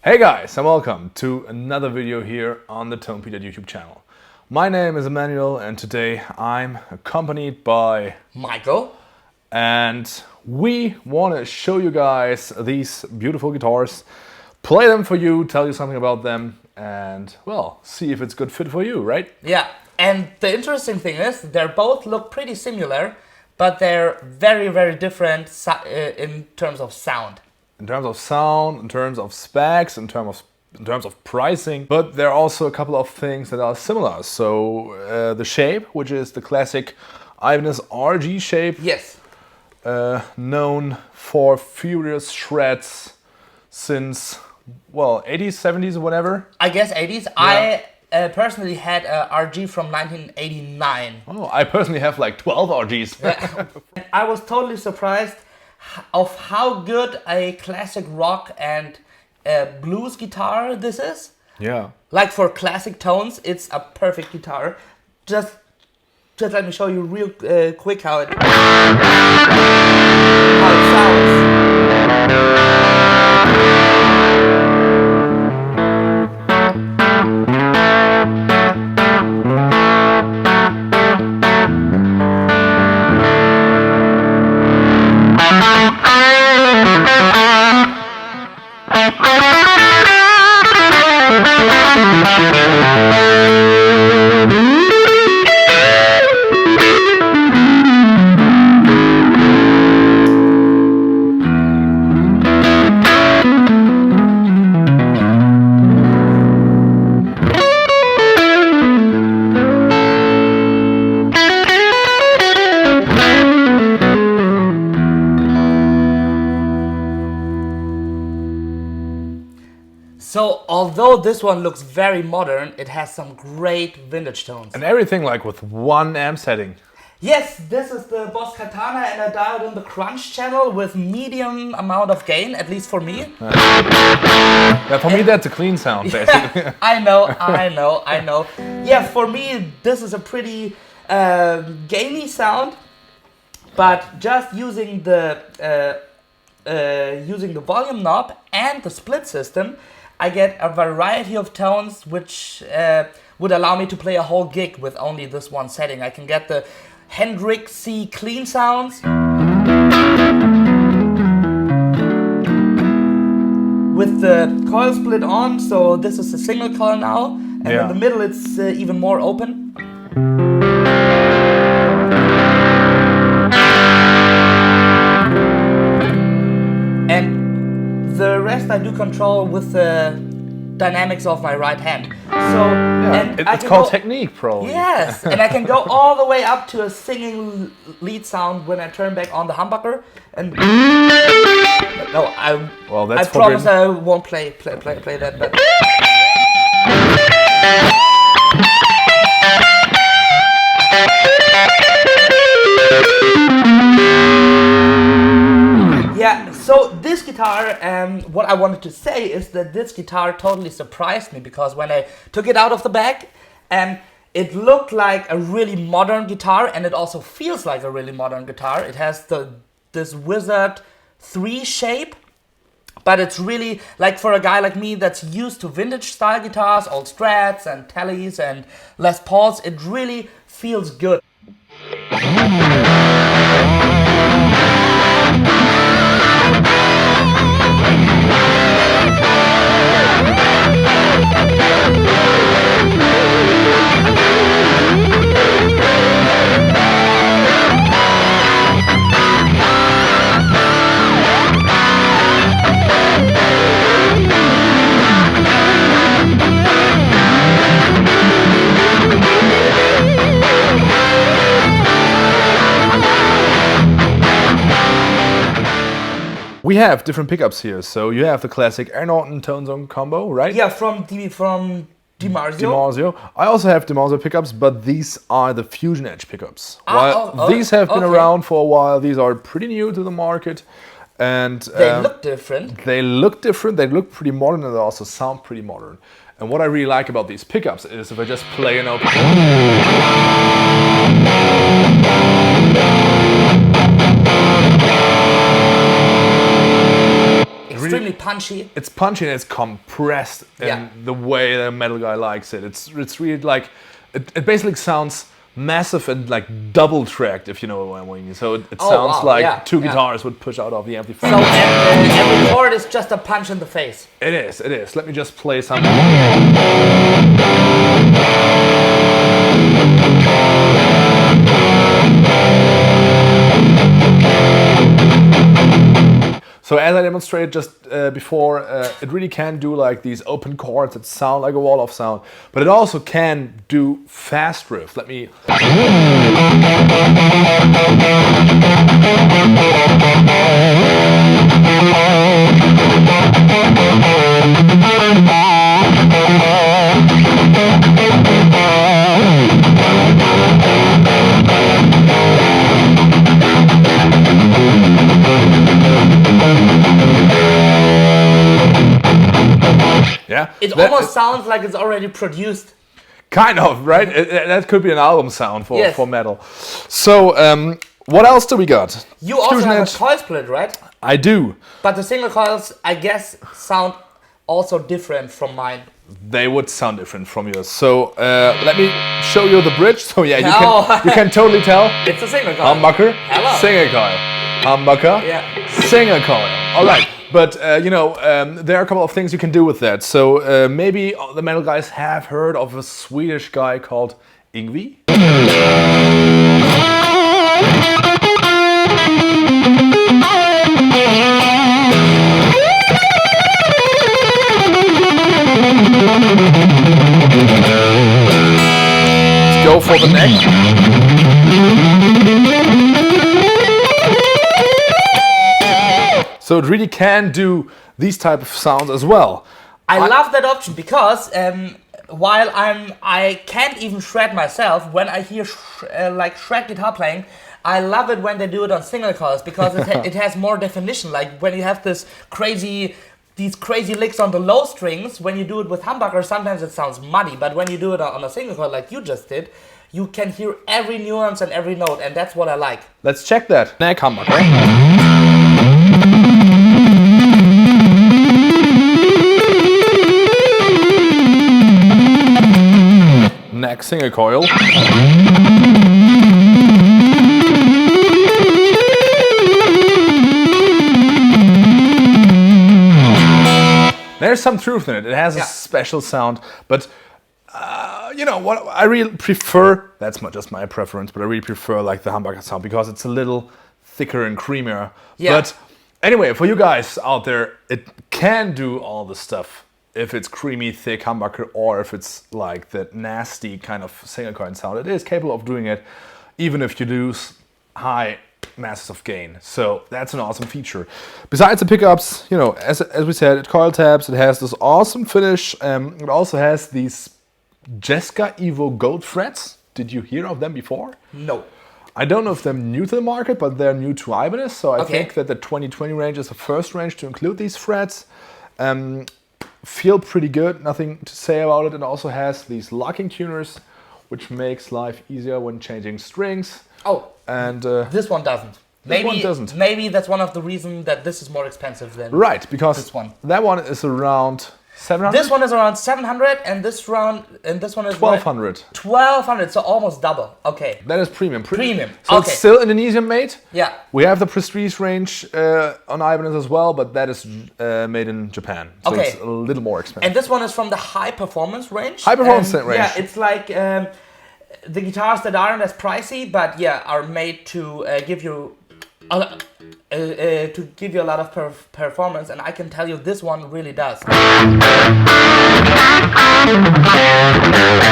Hey guys, and welcome to another video here on the Tone Peter YouTube channel. My name is Emmanuel and today I'm accompanied by Michael. And we want to show you guys these beautiful guitars, play them for you, tell you something about them, and well, see if it's good fit for you, right? Yeah, and the interesting thing is they both look pretty similar, but they're very, very different in terms of sound. In terms of sound, in terms of specs, in terms of pricing, but there are also a couple of things that are similar. So the shape, which is the classic Ibanez RG shape, Yes. known for furious shreds since, well, 80s, 70s, whatever. I guess 80s. Yeah. I personally had a RG from 1989. Oh, I personally have like 12 RGs. I was totally surprised of how good a classic rock and blues guitar this is. Yeah. Like for classic tones, it's a perfect guitar. Just let me show you real quick how it sounds. So, although this one looks very modern, it has some great vintage tones. And everything like with one amp setting. Yes, this is the Boss Katana and I dialed in the crunch channel with medium amount of gain, at least for me. Yeah, for me that's a clean sound, basically. I know. Yeah, for me this is a pretty gainy sound, but just using the volume knob and the split system, I get a variety of tones which would allow me to play a whole gig with only this one setting. I can get the Hendrixy clean sounds with the coil split on, so this is a single coil now, and in the middle it's even more open. The rest I do control with the dynamics of my right hand. So it's called technique, probably. Yes, and I can go all the way up to a singing lead sound when I turn back on the humbucker. And no, I promise I won't play that. But yeah, so this guitar, what I wanted to say is that this guitar totally surprised me, because when I took it out of the bag, it looked like a really modern guitar, and it also feels like a really modern guitar. It has this Wizard 3 shape, but it's really, like for a guy like me that's used to vintage style guitars, old Strats and Tellys and Les Pauls, it really feels good. We have different pickups here. So you have the classic Air Norton Tone Zone combo, right? Yeah, from DiMarzio. DiMarzio. I also have DiMarzio pickups, but these are the Fusion Edge pickups. While these have been around for a while, these are pretty new to the market. And they look different. They look different, they look pretty modern, and they also sound pretty modern. And what I really like about these pickups is if I just play an open, extremely punchy. It's punchy and it's compressed in the way that a metal guy likes it. It's really like it basically sounds massive and like double tracked, if you know what I mean. So it sounds like two guitars would push out of the amplifier. So every chord is just a punch in the face. It is. Let me just play some. So as I demonstrated just before, it really can do like these open chords that sound like a wall of sound, but it also can do fast riffs. Let me. Yeah, it almost sounds like it's already produced. Kind of, right? That could be an album sound for metal. So, what else do we got? You also have a coil split, right? I do. But the single coils, I guess, sound also different from mine. They would sound different from yours. So, let me show you the bridge. So yeah, you can totally tell. It's a single coil. Humbucker, single coil. Humbucker, single coil. All right. But, there are a couple of things you can do with that. So, maybe the metal guys have heard of a Swedish guy called Yngwie. Let's go for the neck. So it really can do these type of sounds as well. I love that option because while I can't even shred myself, when I hear like shred guitar playing, I love it when they do it on single coils because it has more definition. Like when you have these crazy licks on the low strings, when you do it with humbucker, sometimes it sounds muddy. But when you do it on a single coil like you just did, you can hear every nuance and every note, and that's what I like. Let's check that. Neck humbucker. Neck single coil. There's some truth in it. It has a special sound, but what I really prefer, that's just my preference, but I really prefer like the humbucker sound because it's a little thicker and creamier. Yeah. But anyway, for you guys out there, it can do all the stuff. If it's creamy, thick humbucker, or if it's like that nasty kind of single coil sound, it is capable of doing it, even if you lose high masses of gain. So that's an awesome feature. Besides the pickups, as we said, it coil taps. It has this awesome finish. It also has these Jessica Evo Gold frets. Did you hear of them before? No. I don't know if they're new to the market, but they're new to Ibanez. So I think that the 2020 range is the first range to include these frets. Feel pretty good, nothing to say about it. It also has these locking tuners, which makes life easier when changing strings. Oh, and this one doesn't. Maybe that's one of the reasons that this is more expensive than because this one. That one is around 700. This one is around 700, and this one is 1200. 1200, so almost double. Okay. That is premium. Premium. So it's still Indonesian made. Yeah. We have the Prestige range on Ibanez as well, but that is made in Japan. So it's a little more expensive. And this one is from the high performance range. High performance range. Yeah, it's like the guitars that aren't as pricey, but are made to give you a lot of performance, and I can tell you this one really does.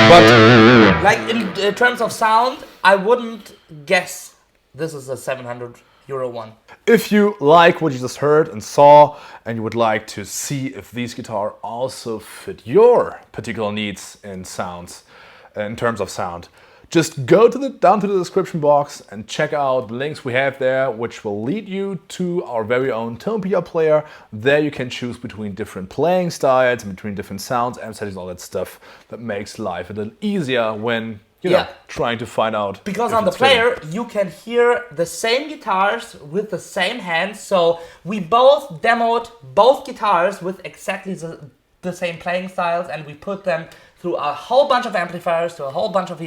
But like in terms of sound, I wouldn't guess this is a 700 euro one. If you like what you just heard and saw, and you would like to see if these guitars also fit your particular needs in sounds, in terms of sound, just go down to the description box and check out the links we have there, which will lead you to our very own TonePeter player. There you can choose between different playing styles, and between different sounds, amp settings, all that stuff that makes life a little easier when Yeah. trying to find out. Because if on the it's fitting. player, you can hear the same guitars with the same hands. So we both demoed both guitars with exactly the same playing styles, and we put them through a whole bunch of amplifiers, to a whole bunch of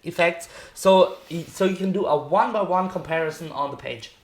effects. So you can do a one-by-one comparison on the page.